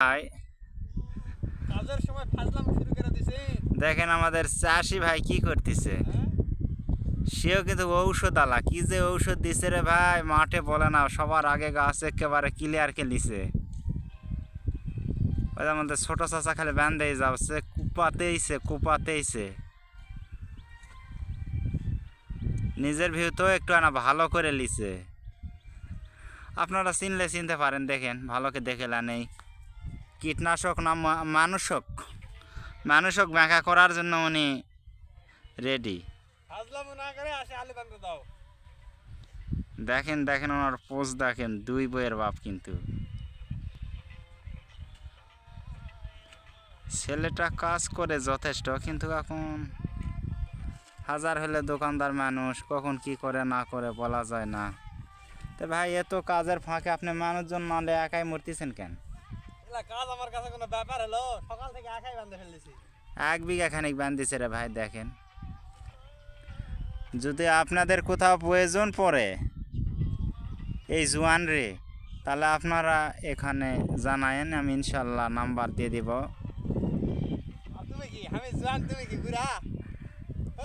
ভাই কাজের সময় ফাজলামি শুরু করে দিছে। দেখেন আমাদের চাষি ভাই কি করতেছে। সেও কিন্তু ঔষধ আলা, কি যে ঔষধ দিছে রে ভাই, মাঠে বলে না, সবার আগে গাছ একেবারে ক্লিয়ার লিছে। ওই আমাদের ছোট চাচা খালি বান্ধেই যাচ্ছে, কুপাতেইছে নিজের ভিউ তো একটু না ভালো করে লিছে। আপনারা চিনলে চিনতে পারেন, দেখেন ভালোকে দেখে নেই। কীটনাশক না মানুষক ব্যাখ্যা করার জন্য উনি রেডি। ফাজলামি না করে আসে আলু বান্ধে দাও। দেখেন দেখেন ওনার পোজ দেখেন, দুই বইয়ের বাপ কিন্তু। ছেলেটা কাজ করে যথেষ্ট, কিন্তু এখন হাজার হলে দোকানদার মানুষ, কখন কি করে না করে বলা যায় না। তো ভাই এত কাজের ফাঁকে আপনি মানুষজন নালে একাই মরতেছেন কেন? কাজ আমার কাছে কোনো ব্যাপার হলো? সকাল থেকে একাই বান্ধে ফেলেছি। 1 বিঘা খানিক বান্ধিছে রে ভাই। দেখেন যদি আপনাদের কোথাও প্রয়োজন পড়ে এই জোয়ান রে, তাহলে আপনারা এখানে জানায়েন, আমি ইনশাল্লাহ নাম্বার দিয়ে দিব। তুমি কি আমি জোয়ান, তুমি কি বুড়া?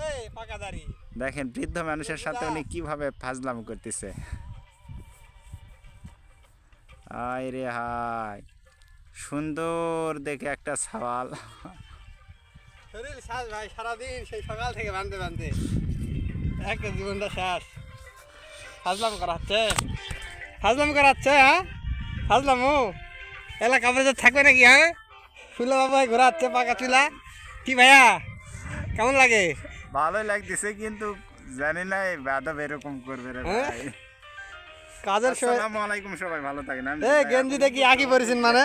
এই পাকা দাড়ি। দেখেন বৃদ্ধ মানুষের সাথে উনি কিভাবে ফাজলাম করতেছে। আয় রে হাই, সুন্দর দেখে একটা সওয়াল। শরীর শ্বাস ভাই, সারাদিন সেই সকাল থেকে বান্ধে বান্ধে একটা জীবনটা শেষ। ফাজলাম করাচ্ছে, হ্যাঁ ফাজলাম। ও এলাকা কাপড়ে থাকবে নাকি? হ্যাঁ ফুলা বাবা ঘোরাচ্ছে পাকা চুলা। কি ভাইয়া কেমন লাগে? ভালোই লাগতেছে, কিন্তু জানি না এই বেদব এরকম করবে রে ভাই। কাজের সময়। আসসালামু আলাইকুম, সবাই ভালো থাকেন। এই গেঞ্জি দেখি আকি পরেছেন মানে?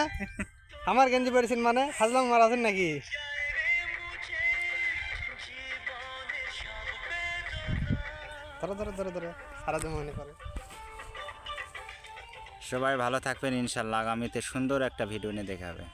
আমার গেঞ্জি পরেছেন মানে ফাজলাম মারাছেন নাকি? ধরো ধরো ধরো ধরো, সারাদিন মনে করে। সবাই ভালো থাকবেন, ইনশাল্লাহ আগামীতে সুন্দর একটা ভিডিও নিয়ে দেখা হবে।